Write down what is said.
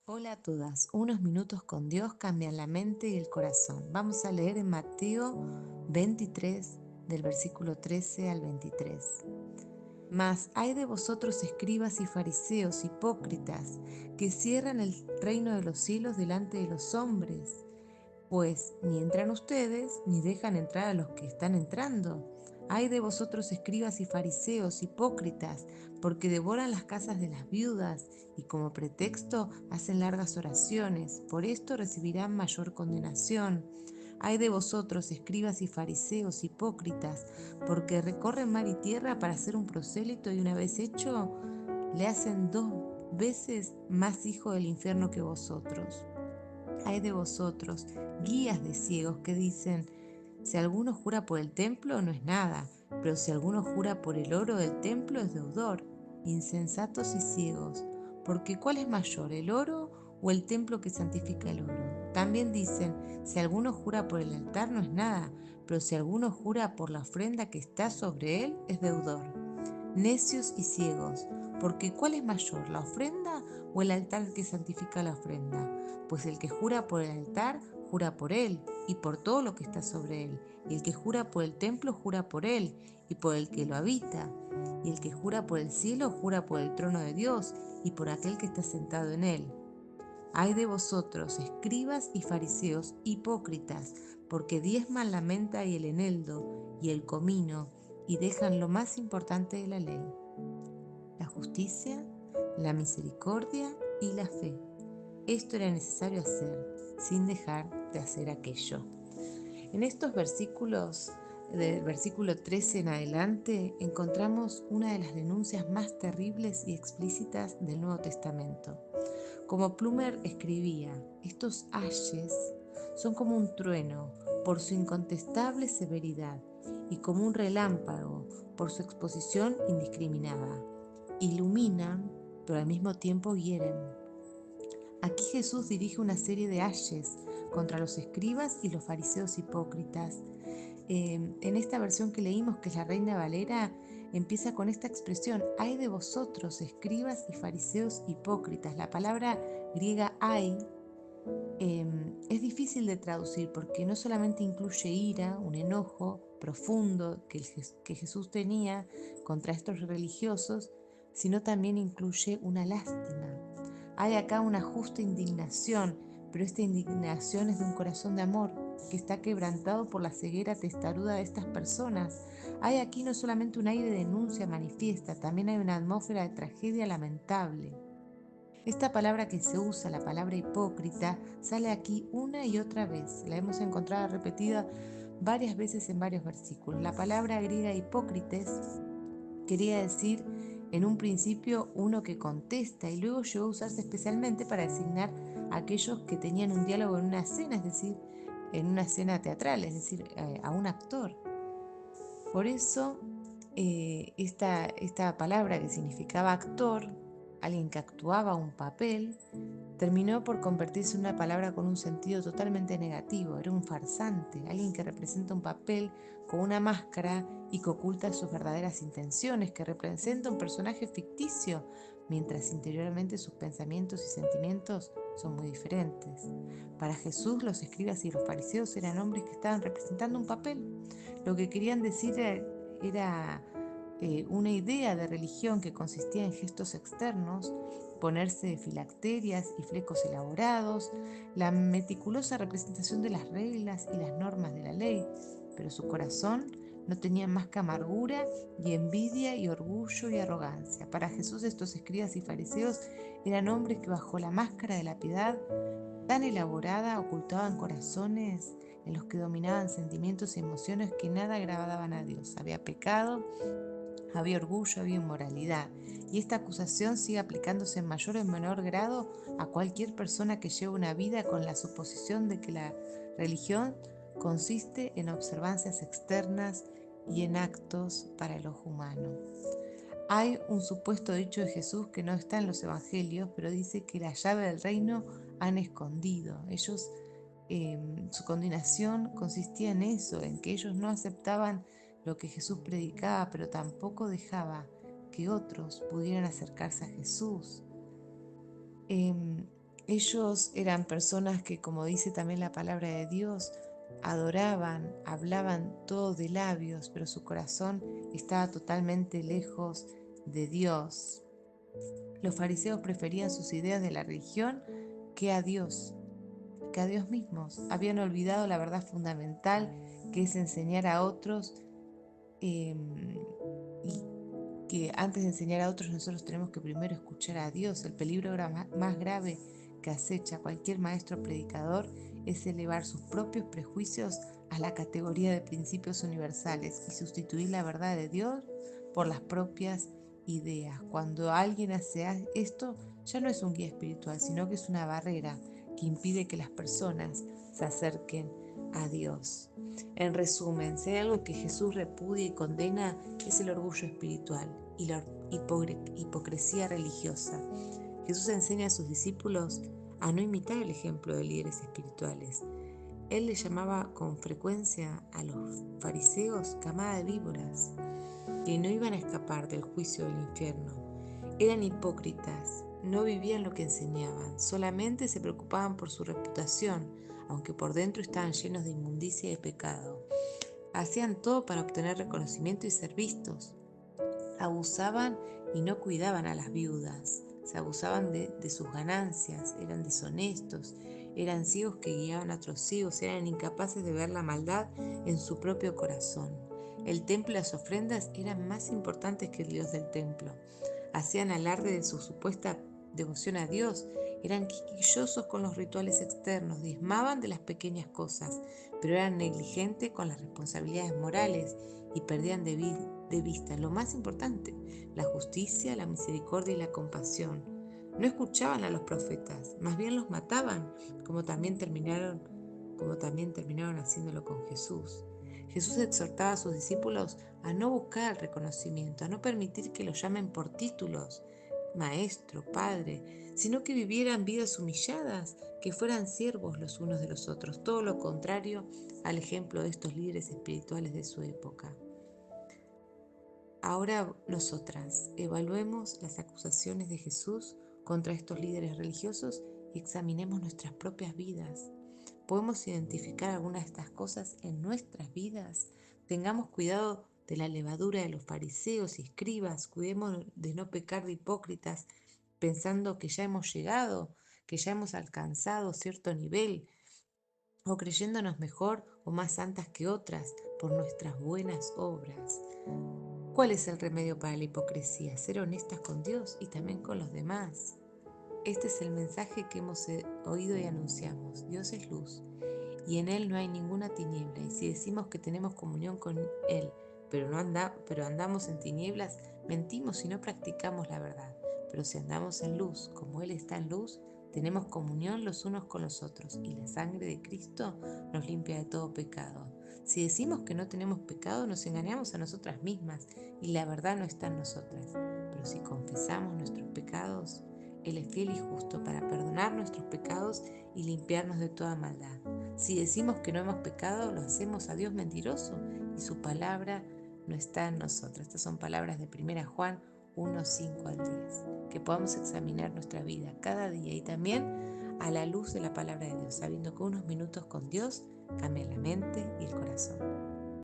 Hola a todas, unos minutos con Dios cambian la mente y el corazón. Vamos a leer en Mateo 23, del versículo 13 al 23. Mas hay de vosotros escribas y fariseos hipócritas, que cierran el reino de los cielos delante de los hombres, pues ni entran ustedes, ni dejan entrar a los que están entrando. Ay de vosotros escribas y fariseos, hipócritas, porque devoran las casas de las viudas y como pretexto hacen largas oraciones. Por esto recibirán mayor condenación. Ay de vosotros, escribas y fariseos, hipócritas, porque recorren mar y tierra para hacer un prosélito y una vez hecho, le hacen 2 veces más hijo del infierno que vosotros. Ay de vosotros, guías de ciegos que dicen, si alguno jura por el templo no es nada, pero si alguno jura por el oro del templo es deudor. Insensatos y ciegos, porque ¿cuál es mayor, el oro o el templo que santifica el oro? También dicen, si alguno jura por el altar no es nada, pero si alguno jura por la ofrenda que está sobre él es deudor. Necios y ciegos, porque ¿cuál es mayor, la ofrenda o el altar que santifica la ofrenda? Pues el que jura por el altar, jura por él y por todo lo que está sobre él. Y el que jura por el templo, jura por él y por el que lo habita. Y el que jura por el cielo, jura por el trono de Dios y por aquel que está sentado en él. Ay de vosotros, escribas y fariseos, hipócritas, porque diezman la menta y el eneldo y el comino, y dejan lo más importante de la ley: la justicia, la misericordia y la fe. Esto era necesario hacer, sin dejar de hacer aquello. En estos versículos, del versículo 13 en adelante, encontramos una de las denuncias más terribles y explícitas del Nuevo Testamento. Como Plumer escribía, estos ayes son como un trueno por su incontestable severidad y como un relámpago por su exposición indiscriminada. Iluminan, pero al mismo tiempo hieren. Aquí Jesús dirige una serie de ayes contra los escribas y los fariseos hipócritas. En esta versión que leímos, que es la Reina Valera, empieza con esta expresión: ay de vosotros, escribas y fariseos hipócritas. La palabra griega ay es difícil de traducir porque no solamente incluye ira, un enojo profundo que Jesús tenía contra estos religiosos, sino también incluye una lástima. Hay acá una justa indignación, pero esta indignación es de un corazón de amor que está quebrantado por la ceguera testaruda de estas personas. Hay aquí no solamente un aire de denuncia manifiesta, también hay una atmósfera de tragedia lamentable. Esta palabra que se usa, la palabra hipócrita, sale aquí una y otra vez. La hemos encontrado repetida varias veces en varios versículos. La palabra griega hipócrites quería decir en un principio uno que contesta y luego llegó a usarse especialmente para designar a aquellos que tenían un diálogo en una escena, es decir, en una escena teatral, es decir, a un actor. Por eso, esta palabra que significaba actor, alguien que actuaba un papel, terminó por convertirse en una palabra con un sentido totalmente negativo. Era un farsante, alguien que representa un papel con una máscara y que oculta sus verdaderas intenciones, que representa un personaje ficticio, mientras interiormente sus pensamientos y sentimientos son muy diferentes. Para Jesús, los escribas y los fariseos eran hombres que estaban representando un papel. Lo que querían decir era una idea de religión que consistía en gestos externos, ponerse filacterias y flecos elaborados, la meticulosa representación de las reglas y las normas de la ley, pero su corazón no tenía más que amargura y envidia y orgullo y arrogancia. Para Jesús, estos escribas y fariseos eran hombres que bajo la máscara de la piedad tan elaborada ocultaban corazones en los que dominaban sentimientos y emociones que nada agradaban a Dios. Había pecado, había orgullo, había inmoralidad. Y esta acusación sigue aplicándose en mayor o en menor grado a cualquier persona que lleve una vida con la suposición de que la religión consiste en observancias externas y en actos para el ojo humano. Hay un supuesto dicho de Jesús que no está en los evangelios, pero dice que la llave del reino han escondido. Su condenación consistía en eso, en que ellos no aceptaban lo que Jesús predicaba, pero tampoco dejaba que otros pudieran acercarse a Jesús. Eh, Ellos eran personas que, como dice también la palabra de Dios, adoraban, hablaban todo de labios, pero su corazón estaba totalmente lejos de Dios. Los fariseos preferían sus ideas de la religión que a Dios, mismos. Habían olvidado la verdad fundamental, que es enseñar a otros, y que antes de enseñar a otros nosotros tenemos que primero escuchar a Dios. El peligro más grave que acecha a cualquier maestro predicador es elevar sus propios prejuicios a la categoría de principios universales y sustituir la verdad de Dios por las propias ideas. Cuando alguien hace esto, ya no es un guía espiritual, sino que es una barrera que impide que las personas se acerquen a Dios. En resumen, si hay algo que Jesús repudia y condena, es el orgullo espiritual y la hipocresía religiosa. Jesús enseña a sus discípulos a no imitar el ejemplo de líderes espirituales. Él le llamaba con frecuencia a los fariseos camada de víboras, que no iban a escapar del juicio del infierno. Eran hipócritas, no vivían lo que enseñaban, solamente se preocupaban por su reputación, aunque por dentro estaban llenos de inmundicia y de pecado. Hacían todo para obtener reconocimiento y ser vistos. Abusaban y no cuidaban a las viudas. Se abusaban de sus ganancias, eran deshonestos, eran ciegos que guiaban a otros ciegos, eran incapaces de ver la maldad en su propio corazón. El templo y las ofrendas eran más importantes que el Dios del templo. Hacían alarde de su supuesta devoción a Dios, eran quisquillosos con los rituales externos, diezmaban de las pequeñas cosas, pero eran negligentes con las responsabilidades morales y perdían de vista lo más importante, la justicia, la misericordia y la compasión. No escuchaban a los profetas, más bien los mataban, como también terminaron haciéndolo con Jesús. Jesús exhortaba a sus discípulos a no buscar el reconocimiento, a no permitir que los llamen por títulos, maestro, padre, sino que vivieran vidas humilladas, que fueran siervos los unos de los otros, todo lo contrario al ejemplo de estos líderes espirituales de su época. Ahora nosotras evaluemos las acusaciones de Jesús contra estos líderes religiosos y examinemos nuestras propias vidas. ¿Podemos identificar algunas de estas cosas en nuestras vidas? Tengamos cuidado de la levadura de los fariseos y escribas, cuidemos de no pecar de hipócritas, pensando que ya hemos llegado, que ya hemos alcanzado cierto nivel, o creyéndonos mejor o más santas que otras por nuestras buenas obras. ¿Cuál es el remedio para la hipocresía? Ser honestas con Dios y también con los demás. Este es el mensaje que hemos oído y anunciamos. Dios es luz y en Él no hay ninguna tiniebla. Y si decimos que tenemos comunión con Él, pero andamos en tinieblas, mentimos y no practicamos la verdad. Pero si andamos en luz, como Él está en luz, tenemos comunión los unos con los otros y la sangre de Cristo nos limpia de todo pecado. Si decimos que no tenemos pecado, nos engañamos a nosotras mismas y la verdad no está en nosotras. Pero si confesamos nuestros pecados, Él es fiel y justo para perdonar nuestros pecados y limpiarnos de toda maldad. Si decimos que no hemos pecado, lo hacemos a Dios mentiroso y su palabra no está en nosotras. Estas son palabras de 1 Juan 1, 5 al 10. Que podamos examinar nuestra vida cada día y también a la luz de la palabra de Dios, sabiendo que unos minutos con Dios cambian la mente y el corazón.